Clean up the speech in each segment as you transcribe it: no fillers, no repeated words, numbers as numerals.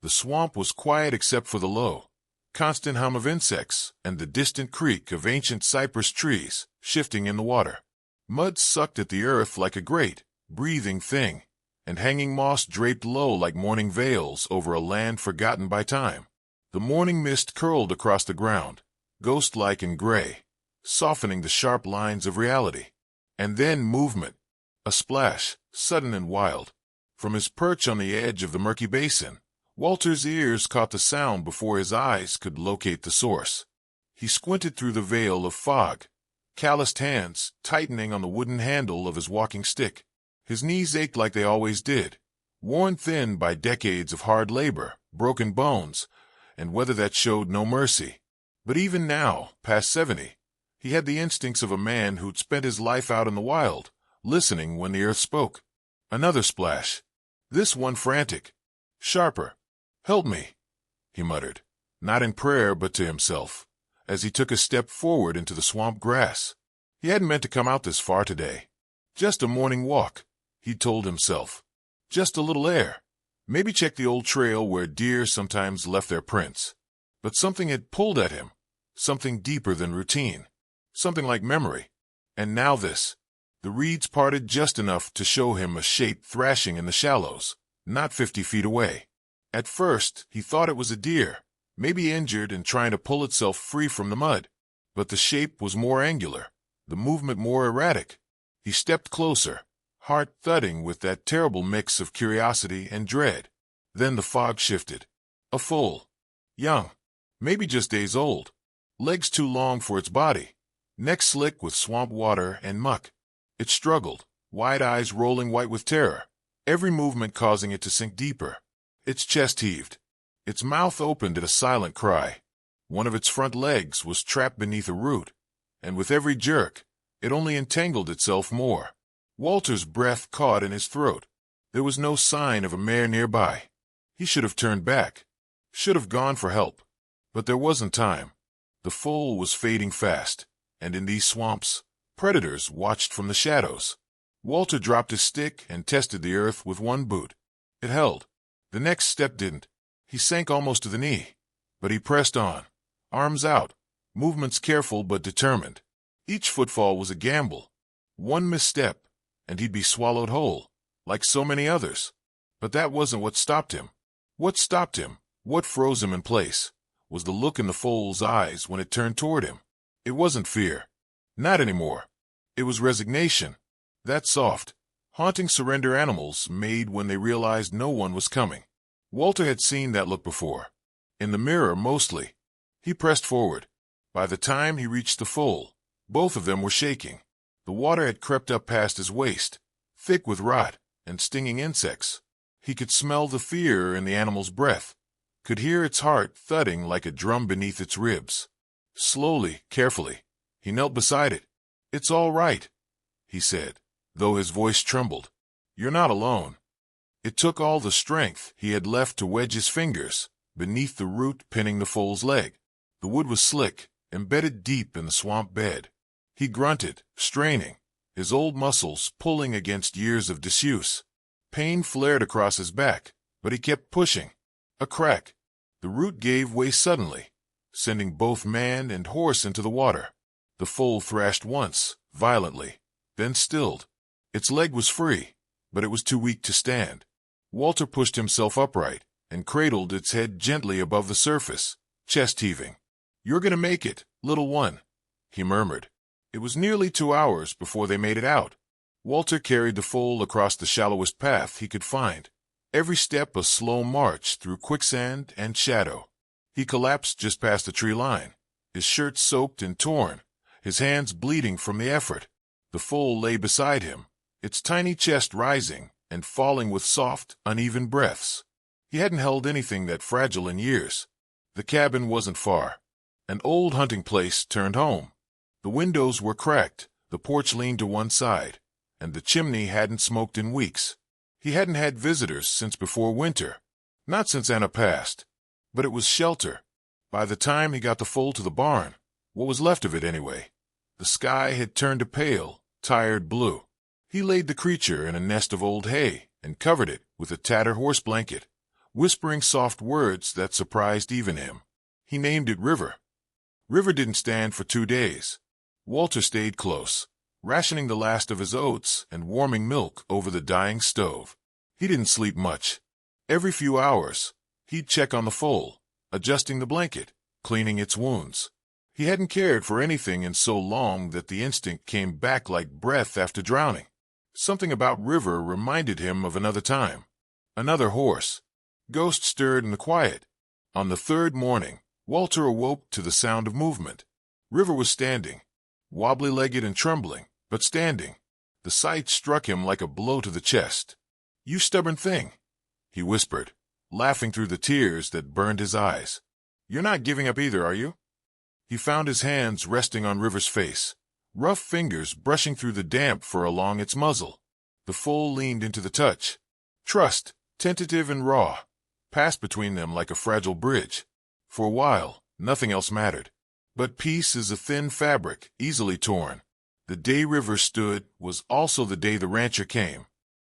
The swamp was quiet except for the low, constant hum of insects and the distant creak of ancient cypress trees shifting in the water. Mud sucked at the earth like a great, breathing thing, and hanging moss draped low like morning veils over a land forgotten by time. The morning mist curled across the ground, ghost-like and gray, softening the sharp lines of reality. And then movement. A splash, sudden and wild. From his perch on the edge of the murky basin, Walter's ears caught the sound before his eyes could locate the source. He squinted through the veil of fog, calloused hands tightening on the wooden handle of his walking stick. His knees ached like they always did, worn thin by decades of hard labor, broken bones, and weather that showed no mercy. But even now, past 70, he had the instincts of a man who'd spent his life out in the wild, listening when the earth spoke. Another splash. This one frantic. Sharper. "Help me," he muttered, not in prayer but to himself, as he took a step forward into the swamp grass. He hadn't meant to come out this far today. Just a morning walk, he told himself. Just a little air. Maybe check the old trail where deer sometimes left their prints. But something had pulled at him, something deeper than routine, something like memory. And now this. The reeds parted just enough to show him a shape thrashing in the shallows, not 50 feet away. At first, he thought it was a deer, maybe injured and trying to pull itself free from the mud. But the shape was more angular, the movement more erratic. He stepped closer, heart thudding with that terrible mix of curiosity and dread. Then the fog shifted. A foal. Young. Maybe just days old. Legs too long for its body. Neck slick with swamp water and muck. It struggled, wide eyes rolling white with terror, every movement causing it to sink deeper. Its chest heaved. Its mouth opened in a silent cry. One of its front legs was trapped beneath a root, and with every jerk, it only entangled itself more. Walter's breath caught in his throat. There was no sign of a mare nearby. He should have turned back, should have gone for help. But there wasn't time. The foal was fading fast, and in these swamps, predators watched from the shadows. Walter dropped his stick and tested the earth with one boot. It held. The next step didn't. He sank almost to the knee. But he pressed on, arms out, movements careful but determined. Each footfall was a gamble. One misstep, and he'd be swallowed whole, like so many others. But that wasn't what stopped him. What stopped him, what froze him in place, was the look in the foal's eyes when it turned toward him. It wasn't fear. Not anymore. It was resignation. That soft, haunting surrender animals made when they realized no one was coming. Walter had seen that look before. In the mirror, mostly. He pressed forward. By the time he reached the foal, both of them were shaking. The water had crept up past his waist, thick with rot and stinging insects. He could smell the fear in the animal's breath, could hear its heart thudding like a drum beneath its ribs. Slowly, carefully, he knelt beside it. "It's all right," he said, though his voice trembled. "You're not alone." It took all the strength he had left to wedge his fingers beneath the root pinning the foal's leg. The wood was slick, embedded deep in the swamp bed. He grunted, straining, his old muscles pulling against years of disuse. Pain flared across his back, but he kept pushing. A crack. The root gave way suddenly, sending both man and horse into the water. The foal thrashed once, violently, then stilled. Its leg was free, but it was too weak to stand. Walter pushed himself upright and cradled its head gently above the surface, chest heaving. "You're gonna make it, little one," he murmured. It was nearly 2 hours before they made it out. Walter carried the foal across the shallowest path he could find, every step a slow march through quicksand and shadow. He collapsed just past the tree line, his shirt soaked and torn, his hands bleeding from the effort. The foal lay beside him, its tiny chest rising and falling with soft, uneven breaths. He hadn't held anything that fragile in years. The cabin wasn't far. An old hunting place turned home. The windows were cracked, the porch leaned to one side, and the chimney hadn't smoked in weeks. He hadn't had visitors since before winter, not since Anna passed. But it was shelter. By the time he got the foal to the barn, what was left of it anyway, the sky had turned a pale, tired blue. He laid the creature in a nest of old hay and covered it with a tattered horse blanket, whispering soft words that surprised even him. He named it River. River didn't stand for 2 days. Walter stayed close, rationing the last of his oats and warming milk over the dying stove. He didn't sleep much. Every few hours, he'd check on the foal, adjusting the blanket, cleaning its wounds. He hadn't cared for anything in so long that the instinct came back like breath after drowning. Something about River reminded him of another time. Another horse. Ghost stirred in the quiet. On the third morning, Walter awoke to the sound of movement. River was standing, wobbly-legged and trembling, but standing. The sight struck him like a blow to the chest. "You stubborn thing," he whispered, laughing through the tears that burned his eyes. "You're not giving up either, are you?" He found his hands resting on River's face, rough fingers brushing through the damp fur along its muzzle. The foal leaned into the touch. Trust, tentative and raw, passed between them like a fragile bridge. For a while, nothing else mattered. But peace is a thin fabric, easily torn. The day River stood was also the day the rancher came.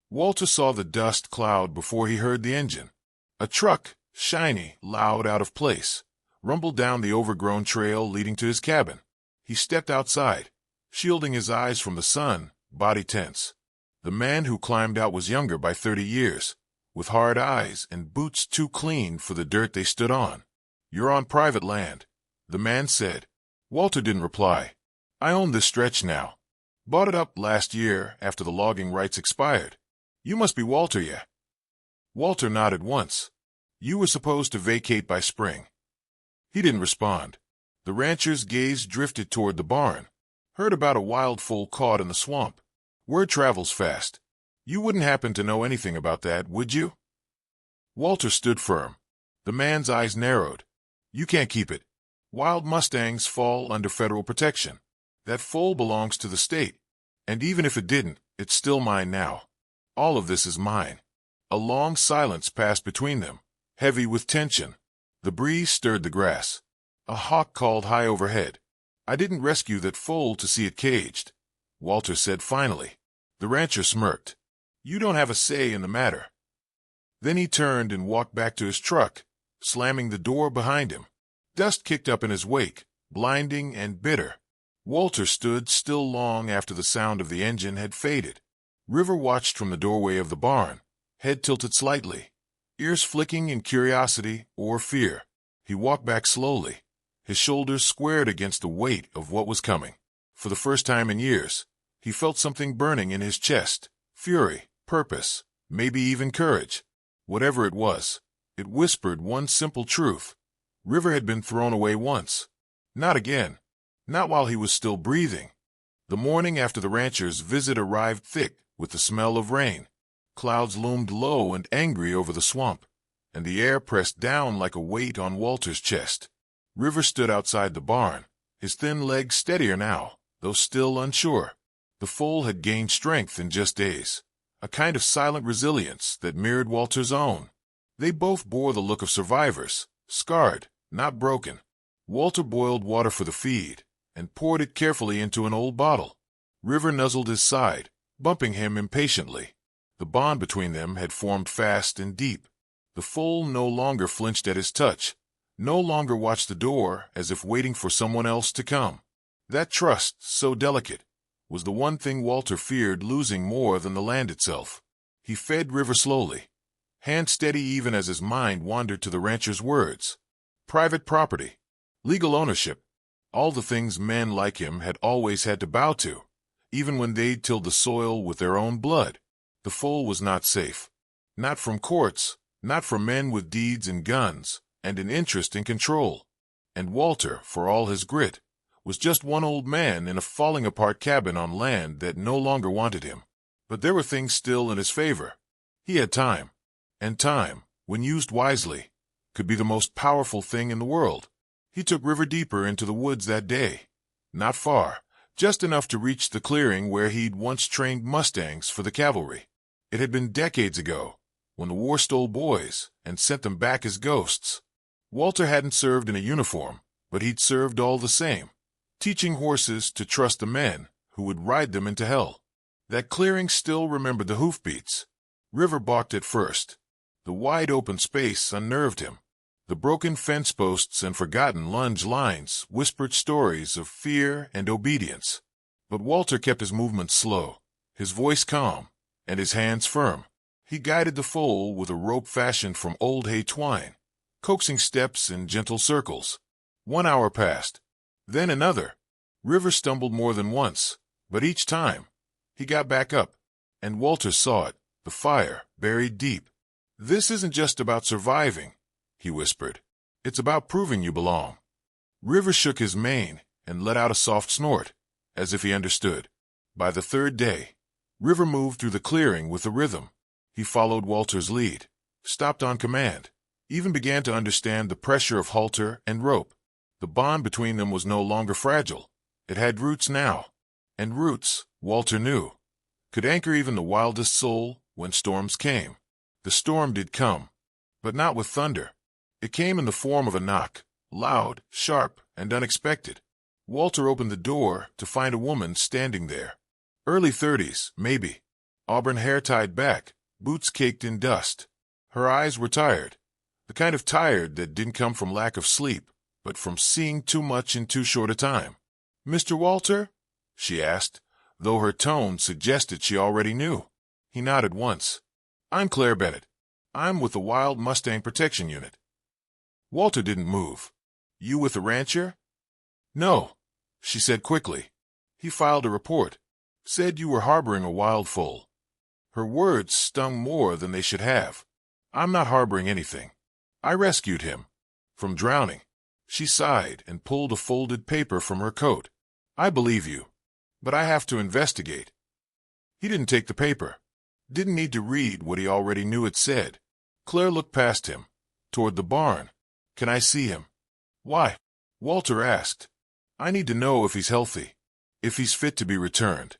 Walter saw the dust cloud before he heard the engine. A truck, shiny, loud, out of place, rumbled down the overgrown trail leading to his cabin. He stepped outside, shielding his eyes from the sun, body tense. The man who climbed out was younger by 30 years, with hard eyes and boots too clean for the dirt they stood on. "You're on private land," the man said. Walter didn't reply. "I own this stretch now. Bought it up last year after the logging rights expired. You must be Walter, yeah?" Walter nodded once. "You were supposed to vacate by spring." He didn't respond. The rancher's gaze drifted toward the barn. "Heard about a wild foal caught in the swamp. Word travels fast. You wouldn't happen to know anything about that, would you?" Walter stood firm. The man's eyes narrowed. "You can't keep it. Wild Mustangs fall under federal protection. That foal belongs to the state. And even if it didn't, it's still mine now. All of this is mine." A long silence passed between them, heavy with tension. The breeze stirred the grass. A hawk called high overhead. "I didn't rescue that foal to see it caged," Walter said finally. The rancher smirked. "You don't have a say in the matter." Then he turned and walked back to his truck, slamming the door behind him. Dust kicked up in his wake, blinding and bitter. Walter stood still long after the sound of the engine had faded. River watched from the doorway of the barn, head tilted slightly, ears flicking in curiosity or fear. He walked back slowly, his shoulders squared against the weight of what was coming. For the first time in years, he felt something burning in his chest. Fury, purpose, maybe even courage. Whatever it was, it whispered one simple truth. River had been thrown away once. Not again. Not while he was still breathing. The morning after the rancher's visit arrived thick with the smell of rain. Clouds loomed low and angry over the swamp, and the air pressed down like a weight on Walter's chest. River stood outside the barn, his thin legs steadier now, though still unsure. The foal had gained strength in just days, a kind of silent resilience that mirrored Walter's own. They both bore the look of survivors, scarred, not broken. Walter boiled water for the feed and poured it carefully into an old bottle. River nuzzled his side, bumping him impatiently. The bond between them had formed fast and deep. The foal no longer flinched at his touch, no longer watched the door as if waiting for someone else to come. That trust, so delicate, was the one thing Walter feared losing more than the land itself. He fed River slowly, hand steady even as his mind wandered to the rancher's words. Private property, legal ownership, all the things men like him had always had to bow to, even when they'd tilled the soil with their own blood. The foal was not safe. Not from courts, not from men with deeds and guns, and an interest in control. And Walter, for all his grit, was just one old man in a falling-apart cabin on land that no longer wanted him. But there were things still in his favor. He had time. And time, when used wisely, could be the most powerful thing in the world. He took River deeper into the woods that day. Not far, just enough to reach the clearing where he'd once trained Mustangs for the cavalry. It had been decades ago, when the war stole boys and sent them back as ghosts. Walter hadn't served in a uniform, but he'd served all the same, teaching horses to trust the men who would ride them into hell. That clearing still remembered the hoofbeats. River balked at first. The wide open space unnerved him. The broken fence posts and forgotten lunge lines whispered stories of fear and obedience. But Walter kept his movements slow, his voice calm, and his hands firm. He guided the foal with a rope fashioned from old hay twine, coaxing steps in gentle circles. 1 hour passed. Then another. River stumbled more than once, but each time, he got back up. And Walter saw it, the fire, buried deep. "This isn't just about surviving," he whispered. "It's about proving you belong." River shook his mane and let out a soft snort, as if he understood. By the third day, River moved through the clearing with a rhythm. He followed Walter's lead, stopped on command, even began to understand the pressure of halter and rope. The bond between them was no longer fragile. It had roots now. And roots, Walter knew, could anchor even the wildest soul when storms came. The storm did come, but not with thunder. It came in the form of a knock, loud, sharp, and unexpected. Walter opened the door to find a woman standing there. Early 30s, maybe. Auburn hair tied back, boots caked in dust. Her eyes were tired, the kind of tired that didn't come from lack of sleep, but from seeing too much in too short a time. "Mr. Walter?" she asked, though her tone suggested she already knew. He nodded once. "I'm Claire Bennett. I'm with the Wild Mustang Protection Unit." Walter didn't move. "You with the rancher?" "No," she said quickly. "He filed a report. Said you were harboring a wild foal." Her words stung more than they should have. "I'm not harboring anything. I rescued him. From drowning." She sighed and pulled a folded paper from her coat. "I believe you, but I have to investigate." He didn't take the paper. Didn't need to read what he already knew it said. Claire looked past him, toward the barn. "Can I see him?" "Why?" Walter asked. "I need to know if he's healthy, if he's fit to be returned."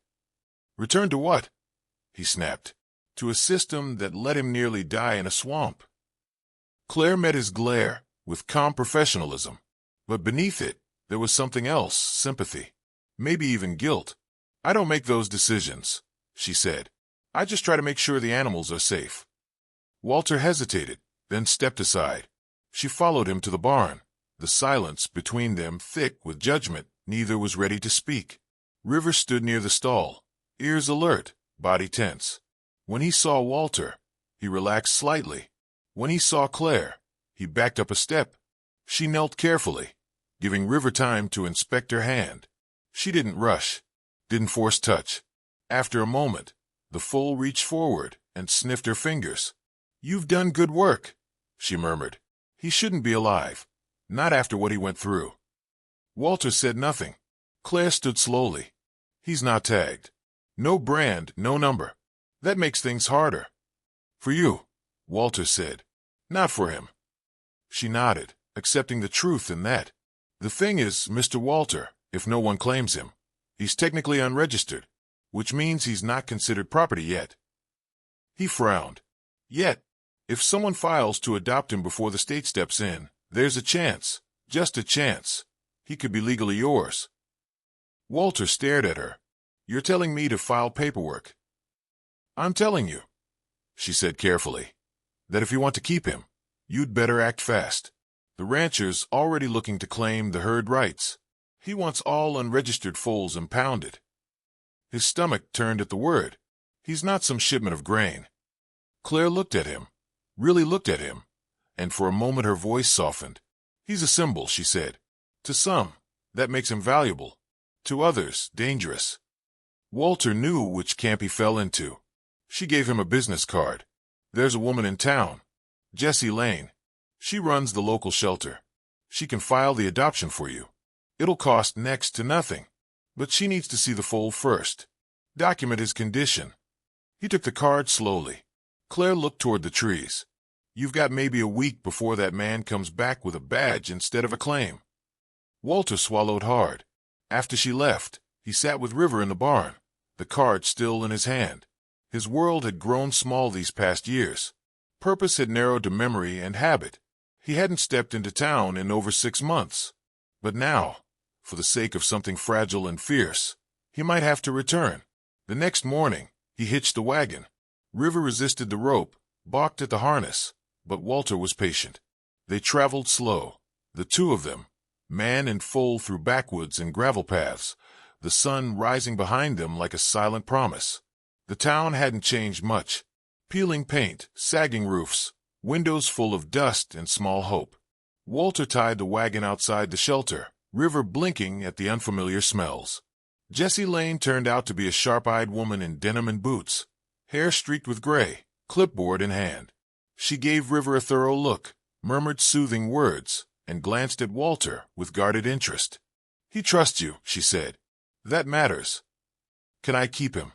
"Returned to what?" he snapped. "To a system that let him nearly die in a swamp." Claire met his glare with calm professionalism, but beneath it, there was something else, sympathy, maybe even guilt. "I don't make those decisions," she said. "I just try to make sure the animals are safe." Walter hesitated, then stepped aside. She followed him to the barn, the silence between them thick with judgment. Neither was ready to speak. River stood near the stall, ears alert, body tense. When he saw Walter, he relaxed slightly. When he saw Claire, he backed up a step. She knelt carefully, giving River time to inspect her hand. She didn't rush, didn't force touch. After a moment, the foal reached forward and sniffed her fingers. "You've done good work," she murmured. "He shouldn't be alive, not after what he went through." Walter said nothing. Claire stood slowly. "He's not tagged. No brand, no number. That makes things harder." "For you," Walter said. "Not for him." She nodded, accepting the truth in that. "The thing is, Mr. Walter, if no one claims him, he's technically unregistered, which means he's not considered property yet." He frowned. "Yet, if someone files to adopt him before the state steps in, there's a chance, just a chance, he could be legally yours." Walter stared at her. "You're telling me to file paperwork?" "I'm telling you," she said carefully, "that if you want to keep him, you'd better act fast. The rancher's already looking to claim the herd rights. He wants all unregistered foals impounded." His stomach turned at the word. He's not some shipment of grain. Claire looked at him, really looked at him, and for a moment her voice softened. "He's a symbol," she said. "To some, that makes him valuable. To others, dangerous." Walter knew which camp he fell into. She gave him a business card. "There's a woman in town, Jessie Lane. She runs the local shelter. She can file the adoption for you. It'll cost next to nothing, but she needs to see the foal first. Document his condition." He took the card slowly. Claire looked toward the trees. "You've got maybe a week before that man comes back with a badge instead of a claim." Walter swallowed hard. After she left, he sat with River in the barn, the card still in his hand. His world had grown small these past years. Purpose had narrowed to memory and habit. He hadn't stepped into town in over 6 months. But now, for the sake of something fragile and fierce, he might have to return. The next morning, he hitched the wagon. River resisted the rope, balked at the harness, but Walter was patient. They traveled slow, the two of them, man and foal, through backwoods and gravel paths, the sun rising behind them like a silent promise. The town hadn't changed much. Peeling paint, sagging roofs, windows full of dust and small hope. Walter tied the wagon outside the shelter, River blinking at the unfamiliar smells. Jessie Lane turned out to be a sharp-eyed woman in denim and boots, hair streaked with gray, clipboard in hand. She gave River a thorough look, murmured soothing words, and glanced at Walter with guarded interest. "He trusts you," she said. "That matters. Can I keep him?"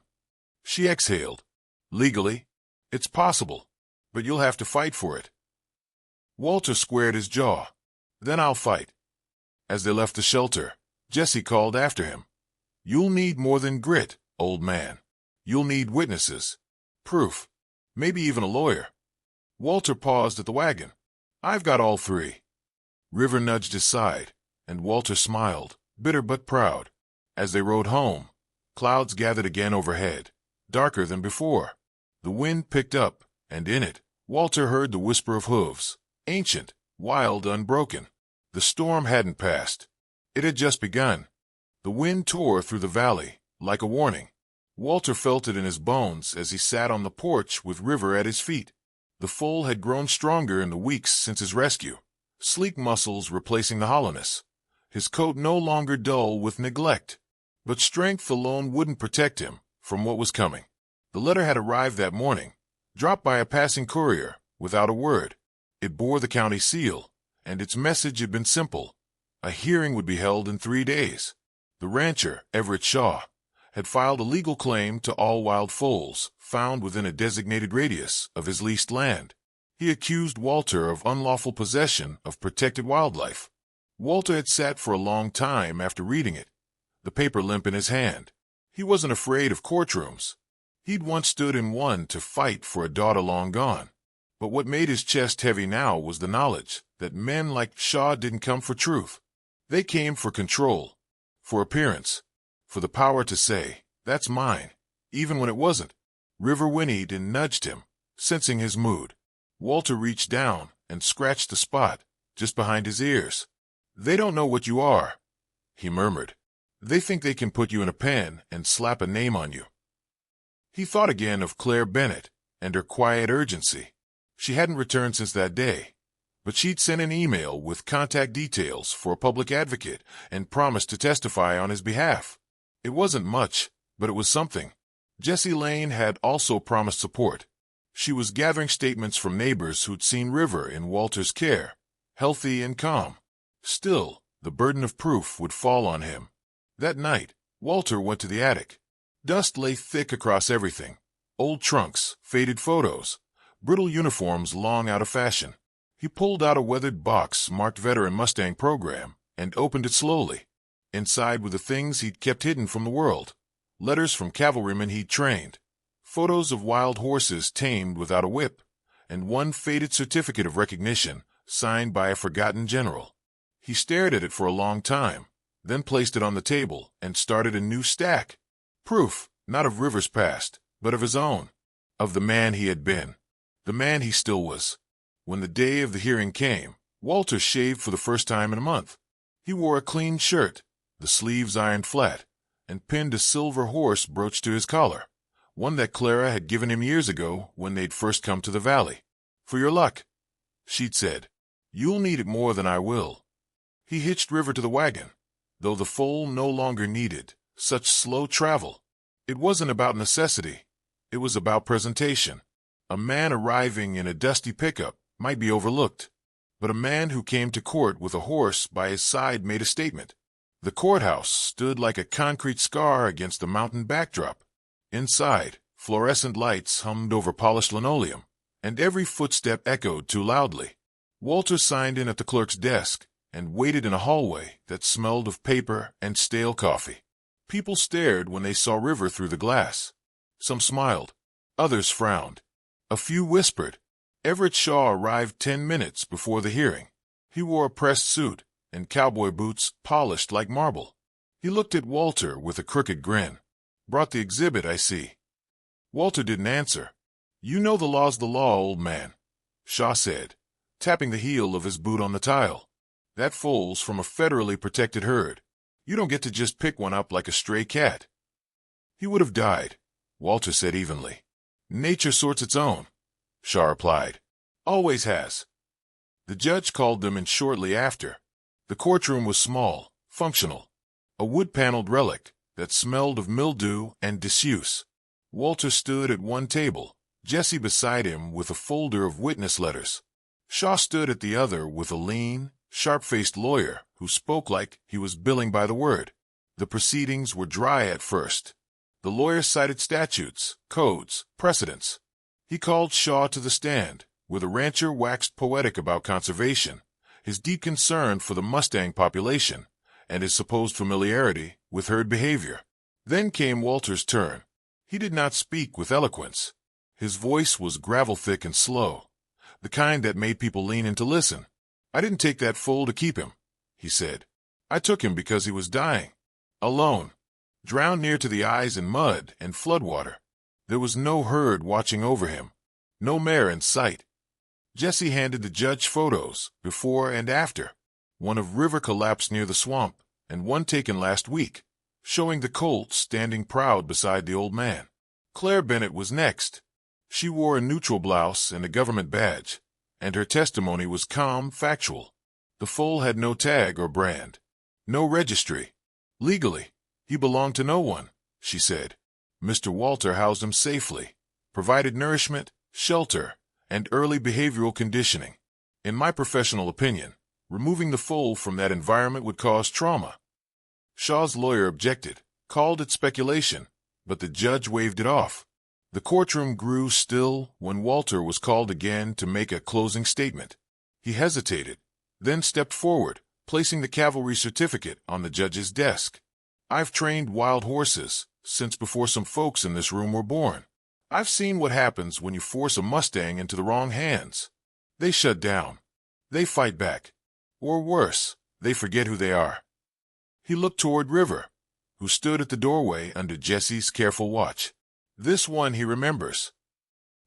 She exhaled. "Legally, it's possible, but you'll have to fight for it." Walter squared his jaw. "Then I'll fight." As they left the shelter, Jessie called after him. "You'll need more than grit, old man. You'll need witnesses, proof, maybe even a lawyer." Walter paused at the wagon. "I've got all three." River nudged his side, and Walter smiled, bitter but proud. As they rode home, clouds gathered again overhead, darker than before. The wind picked up, and in it, Walter heard the whisper of hooves, ancient, wild, unbroken. The storm hadn't passed. It had just begun. The wind tore through the valley, like a warning. Walter felt it in his bones as he sat on the porch with River at his feet. The foal had grown stronger in the weeks since his rescue, sleek muscles replacing the hollowness. His coat no longer dull with neglect. But strength alone wouldn't protect him from what was coming. The letter had arrived that morning, dropped by a passing courier, without a word. It bore the county seal, and its message had been simple. A hearing would be held in 3 days. The rancher, Everett Shaw, had filed a legal claim to all wild foals found within a designated radius of his leased land. He accused Walter of unlawful possession of protected wildlife. Walter had sat for a long time after reading it, the paper limp in his hand. He wasn't afraid of courtrooms. He'd once stood in one to fight for a daughter long gone. But what made his chest heavy now was the knowledge that men like Shaw didn't come for truth. They came for control, for appearance, for the power to say, "That's mine," even when it wasn't. River whinnied and nudged him, sensing his mood. Walter reached down and scratched the spot just behind his ears. "They don't know what you are," he murmured. "They think they can put you in a pen and slap a name on you." He thought again of Claire Bennett and her quiet urgency. She hadn't returned since that day, but she'd sent an email with contact details for a public advocate and promised to testify on his behalf. It wasn't much, but it was something. Jessie Lane had also promised support. She was gathering statements from neighbors who'd seen River in Walter's care, healthy and calm. Still, the burden of proof would fall on him. That night, Walter went to the attic. Dust lay thick across everything. Old trunks, faded photos, brittle uniforms long out of fashion. He pulled out a weathered box marked Veteran Mustang Program and opened it slowly. Inside were the things he'd kept hidden from the world. Letters from cavalrymen he'd trained, photos of wild horses tamed without a whip, and one faded certificate of recognition signed by a forgotten general. He stared at it for a long time, then placed it on the table and started a new stack. Proof, not of River's past, but of his own, of the man he had been, the man he still was. When the day of the hearing came, Walter shaved for the first time in a month. He wore a clean shirt, the sleeves ironed flat, and pinned a silver horse brooch to his collar, one that Clara had given him years ago when they'd first come to the valley. "For your luck," she'd said. "You'll need it more than I will." He hitched River to the wagon, though the foal no longer needed such slow travel. It wasn't about necessity. It was about presentation. A man arriving in a dusty pickup might be overlooked, but a man who came to court with a horse by his side made a statement. The courthouse stood like a concrete scar against the mountain backdrop. Inside, fluorescent lights hummed over polished linoleum, and every footstep echoed too loudly. Walter signed in at the clerk's desk and waited in a hallway that smelled of paper and stale coffee. People stared when they saw River through the glass. Some smiled. Others frowned. A few whispered. Everett Shaw arrived 10 minutes before the hearing. He wore a pressed suit and cowboy boots polished like marble. He looked at Walter with a crooked grin. "Brought the exhibit, I see." Walter didn't answer. "You know the law's the law, old man," Shaw said, tapping the heel of his boot on the tile. "That foal's from a federally protected herd. You don't get to just pick one up like a stray cat." "He would have died," Walter said evenly. "Nature sorts its own," Shaw replied. "Always has." The judge called them in shortly after. The courtroom was small, functional, a wood-paneled relic that smelled of mildew and disuse. Walter stood at one table, Jesse beside him with a folder of witness letters. Shaw stood at the other with a lean, sharp-faced lawyer who spoke like he was billing by the word. The proceedings were dry at first. The lawyer cited statutes, codes, precedents. He called Shaw to the stand, where the rancher waxed poetic about conservation, his deep concern for the Mustang population, and his supposed familiarity with herd behavior. Then came Walter's turn. He did not speak with eloquence. His voice was gravel-thick and slow, the kind that made people lean in to listen. "I didn't take that foal to keep him," he said. "I took him because he was dying. Alone. Drowned near to the eyes in mud and floodwater. There was no herd watching over him. No mare in sight." Jesse handed the judge photos, before and after. One of River collapsed near the swamp, and one taken last week, showing the colt standing proud beside the old man. Claire Bennett was next. She wore a neutral blouse and a government badge, and her testimony was calm, factual. The foal had no tag or brand, no registry. Legally, he belonged to no one, she said. Mr. Walter housed him safely, provided nourishment, shelter, and early behavioral conditioning. In my professional opinion, removing the foal from that environment would cause trauma. Shaw's lawyer objected, called it speculation, but the judge waved it off. The courtroom grew still when Walter was called again to make a closing statement. He hesitated, then stepped forward, placing the cavalry certificate on the judge's desk. "I've trained wild horses since before some folks in this room were born. I've seen what happens when you force a Mustang into the wrong hands. They shut down. They fight back. Or worse, they forget who they are." He looked toward River, who stood at the doorway under Jesse's careful watch. This one he remembers.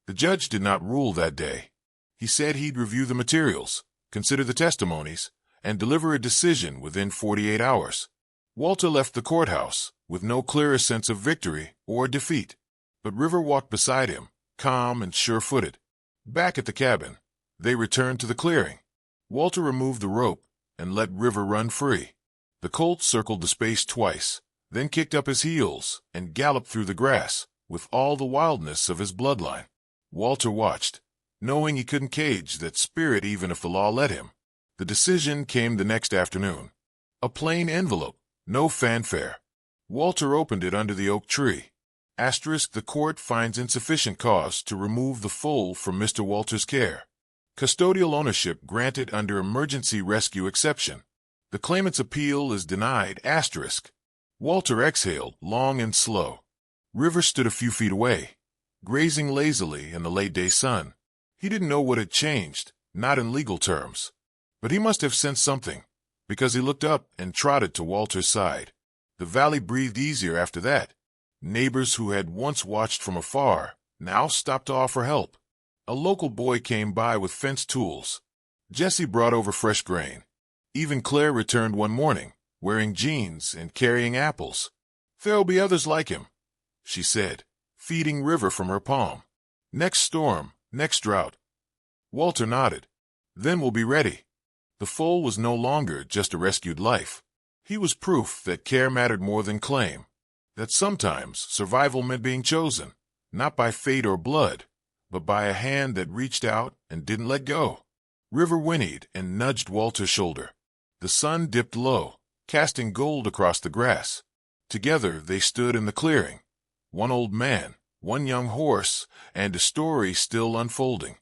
The judge did not rule that day. He said he'd review the materials, consider the testimonies, and deliver a decision within 48 hours. Walter left the courthouse with no clearer sense of victory or defeat, but River walked beside him, calm and sure-footed. Back at the cabin, they returned to the clearing. Walter removed the rope and let River run free. The colt circled the space twice, then kicked up his heels and galloped through the grass with all the wildness of his bloodline. Walter watched, knowing he couldn't cage that spirit even if the law let him. The decision came the next afternoon. A plain envelope, no fanfare. Walter opened it under the oak tree. Asterisk, the court finds insufficient cause to remove the foal from Mr. Walter's care. Custodial ownership granted under emergency rescue exception. The claimant's appeal is denied. Asterisk. Walter exhaled, long and slow. River stood a few feet away, grazing lazily in the late-day sun. He didn't know what had changed, not in legal terms. But he must have sensed something, because he looked up and trotted to Walter's side. The valley breathed easier after that. Neighbors who had once watched from afar now stopped to offer help. A local boy came by with fence tools. Jesse brought over fresh grain. Even Claire returned one morning, wearing jeans and carrying apples. "There'll be others like him," she said, feeding River from her palm. "Next storm, next drought." Walter nodded. "Then we'll be ready." The foal was no longer just a rescued life. He was proof that care mattered more than claim, that sometimes survival meant being chosen, not by fate or blood, but by a hand that reached out and didn't let go. River whinnied and nudged Walter's shoulder. The sun dipped low, casting gold across the grass. Together they stood in the clearing. One old man, one young horse, and a story still unfolding.